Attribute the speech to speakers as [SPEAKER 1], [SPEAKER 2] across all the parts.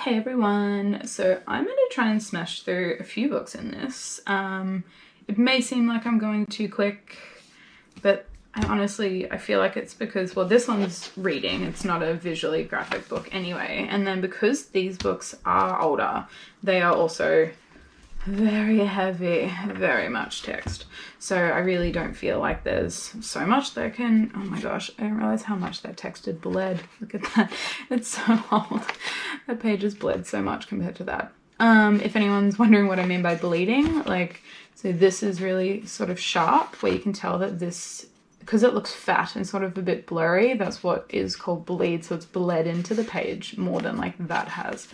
[SPEAKER 1] Hey everyone, so I'm going to try and smash through a few books in this. It may seem like I'm going too quick, but I feel like it's because, well, this one's reading, it's not a visually graphic book anyway, and then because these books are older, they are also very heavy, very much text. So I really don't feel like there's so much that I can, oh my gosh, I didn't realize how much that text had bled. Look at that, it's so old. That page has bled so much compared to that. If anyone's wondering what I mean by bleeding, so this is really sort of sharp, where you can tell that this, because it looks fat and sort of a bit blurry, that's what is called bleed, so it's bled into the page more than like that has.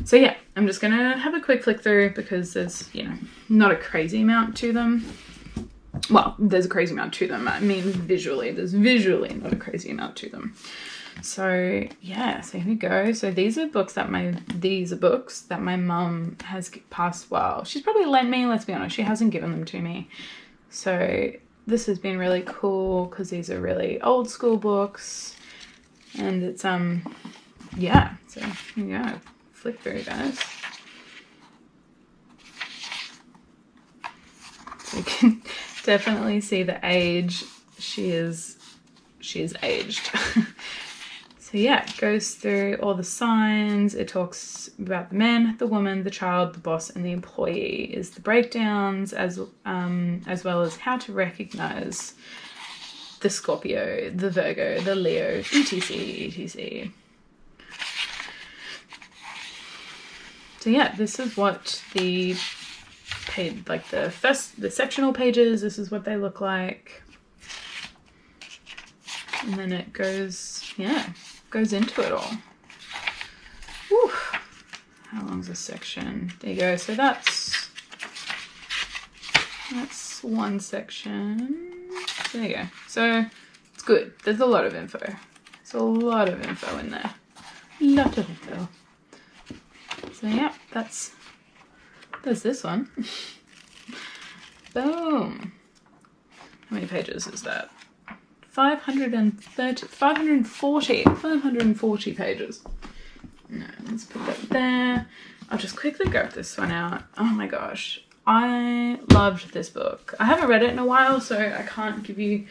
[SPEAKER 1] So yeah, I'm just gonna have a quick flick through because there's, not a crazy amount to them. Well, there's a crazy amount to them. I mean, there's visually not a crazy amount to them. So yeah, so here we go. So these are books that my mum has passed. Well, she's probably lent me, let's be honest, she hasn't given them to me. So this has been really cool because these are really old school books, and it's yeah, so here we go. Flick through, guys. So you can definitely see the age. She is aged. So yeah, it goes through all the signs. It talks about the man, the woman, the child, the boss, and the employee. Is the breakdowns as well as how to recognize the Scorpio, the Virgo, the Leo, etc. So yeah, this is what the page, like the sectional pages, this is what they look like. And then it goes into it all. Whew. How long's a section? There you go. So that's one section. There you go. So it's good. There's a lot of info. There's a lot of info in there. Lot of info. So yeah, there's this one. Boom. How many pages is that? 540 pages. No, let's put that there. I'll just quickly grab this one out. Oh my gosh, I loved this book. I haven't read it in a while, so I can't give you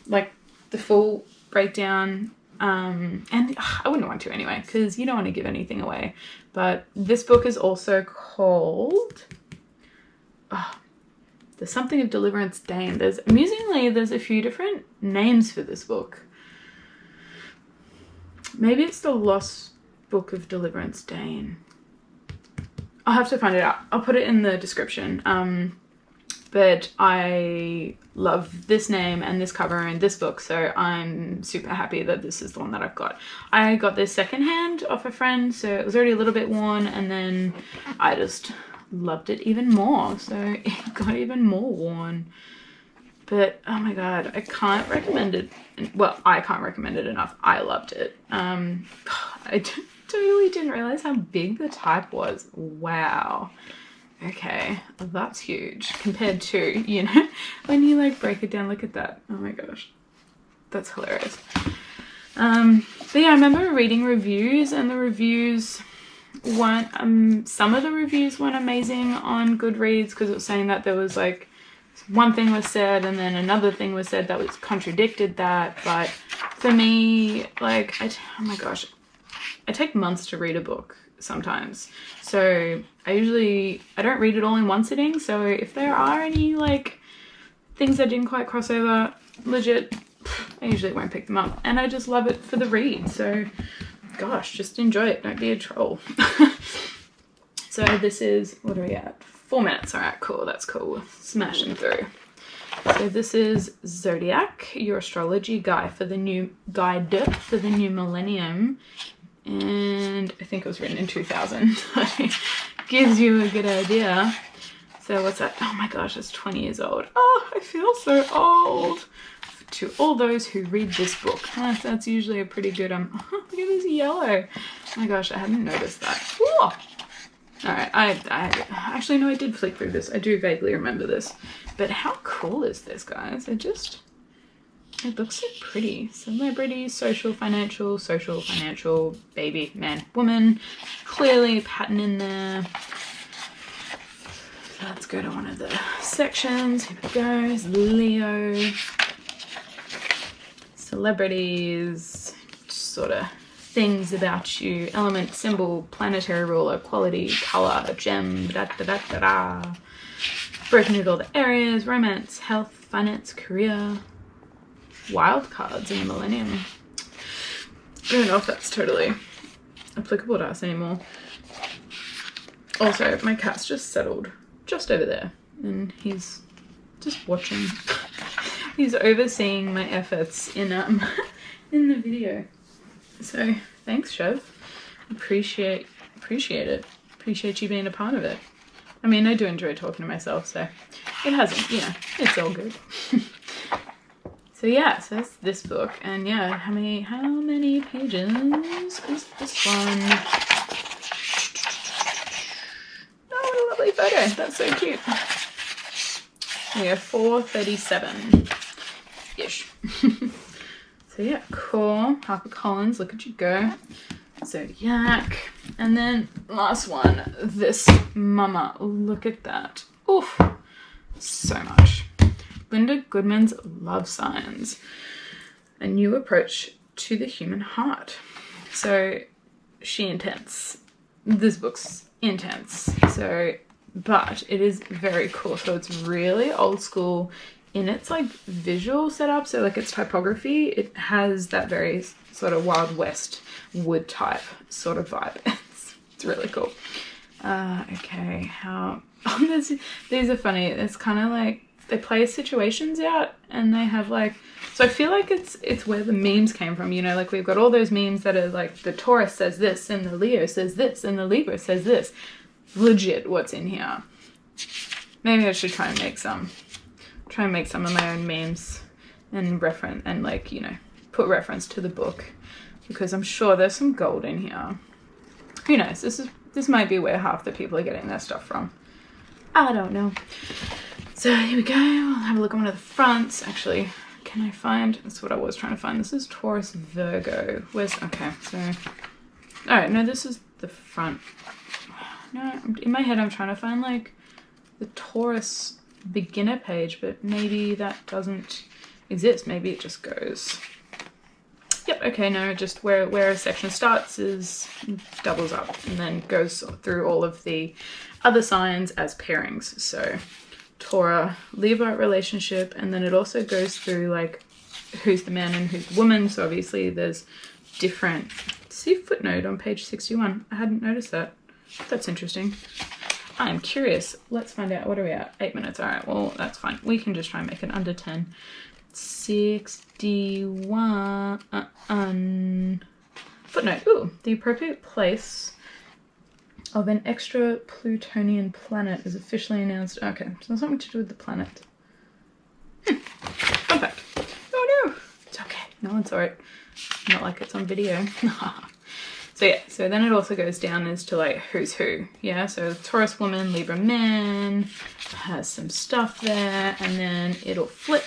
[SPEAKER 1] like the full breakdown. And I wouldn't want to anyway, because you don't want to give anything away. But this book is also called, there's something of Deliverance Dane. Amusingly, there's a few different names for this book. Maybe it's the Lost Book of Deliverance Dane. I'll have to find it out. I'll put it in the description. But I love this name and this cover and this book, so I'm super happy that this is the one that I've got. I got this secondhand off a friend, so it was already a little bit worn, and then I just loved it even more, so it got even more worn. But oh my god, I can't recommend it. Well, I can't recommend it enough. I loved it. I totally didn't realize how big the type was. Wow. Okay, that's huge compared to, when you like break it down, look at that. Oh my gosh, that's hilarious. But yeah, I remember reading reviews, and the reviews weren't, some of the reviews weren't amazing on Goodreads, because it was saying that there was like, one thing was said and then another thing was said that was contradicted that. But for me, like, oh my gosh, I take months to read a book sometimes, so I don't read it all in one sitting. So if there are any like things that didn't quite cross over, legit, I usually won't pick them up, and I just love it for the read. So gosh, just enjoy it, don't be a troll. So this is, what are we at, 4 minutes. All right, cool, that's cool, smashing through. So this is Zodiac, your astrology guide for the new millennium. And I think it was written in 2000. Gives you a good idea. So what's that? Oh my gosh, it's 20 years old. Oh, I feel so old. To all those who read this book. That's usually a pretty good, look at this yellow. Oh my gosh, I hadn't noticed that. Whoa. All right, I actually, no, I did flick through this. I do vaguely remember this. But how cool is this, guys? It looks so pretty. Celebrity, social, financial, baby, man, woman. Clearly a pattern in there. So let's go to one of the sections. Here it goes. Leo. Celebrities. Sort of things about you. Element, symbol, planetary ruler, quality, color, gem, da-da-da-da-da. Broken into all the areas. Romance, health, finance, career. Wild cards in the millennium. I don't know if that's totally applicable to us anymore. Also, my cat's just settled just over there and he's just watching. He's overseeing my efforts in in the video. So thanks, Chev. Appreciate it. Appreciate you being a part of it. I mean, I do enjoy talking to myself, so it hasn't, you know, it's all good. So yeah, so that's this book, and yeah, how many pages is this one? Oh, what a lovely photo! That's so cute. We have 437-ish. So yeah, cool. HarperCollins, look at you go. Zodiac, and then last one, this mama. Look at that. Oof, so much. Linda Goodman's Love Signs, a new approach to the human heart. So she intense. This book's intense. So, but it is very cool. So it's really old school in its like visual setup. So like its typography, it has that very sort of Wild West wood type sort of vibe. It's really cool. Okay, these are funny. It's kind of like they play situations out and they have like, so I feel like it's where the memes came from, you know, like we've got all those memes that are like the Taurus says this and the Leo says this and the Libra says this. Legit what's in here. Maybe I should try and make some of my own memes and reference and like, you know, put reference to the book because I'm sure there's some gold in here. Who knows? This might be where half the people are getting their stuff from. I don't know. So here we go. I'll have a look at one of the fronts. Actually, can I find? That's what I was trying to find. This is Taurus Virgo. Okay, so. Alright, no, this is the front. No, in my head I'm trying to find like the Taurus beginner page, but maybe that doesn't exist. Maybe it just goes. Yep, okay, no, just where a section starts is doubles up and then goes through all of the other signs as pairings. So Taurus, Libra relationship, and then it also goes through like who's the man and who's the woman. So obviously there's different, see footnote on page 61. I hadn't noticed that. That's interesting. I'm curious. Let's find out. What are we at? 8 minutes. All right, well, that's fine. We can just try and make it under 10. 61. Footnote. Ooh, the appropriate place of an extra Plutonian planet is officially announced. Okay, so something to do with the planet. Fun fact. Oh no, it's okay. No one saw it. Not like it's on video. So yeah, so then it also goes down as to like who's who. Yeah, so Taurus woman, Libra man, has some stuff there, and then it'll flip.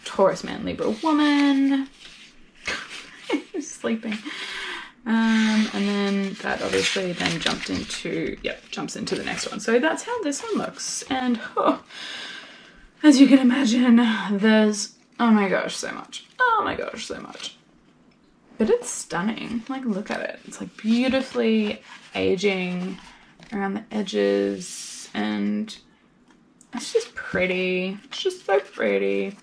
[SPEAKER 1] Taurus man, Libra woman. Sleeping. And then that obviously then jumps into the next one. So that's how this one looks. And as you can imagine, there's, oh my gosh, so much. Oh my gosh, so much. But it's stunning. Like, look at it. It's like beautifully aging around the edges, and it's just pretty. It's just so pretty.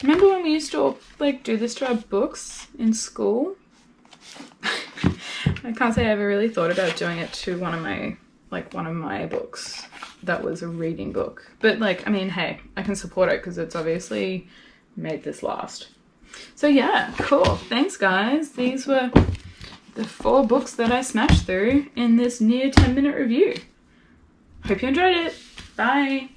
[SPEAKER 1] Remember when we used to like do this to our books in school? I can't say I ever really thought about doing it to one of my books that was a reading book. But like, I mean, hey, I can support it because it's obviously made this last. So yeah, cool. Thanks guys. These were the 4 books that I smashed through in this near 10-minute review. Hope you enjoyed it. Bye.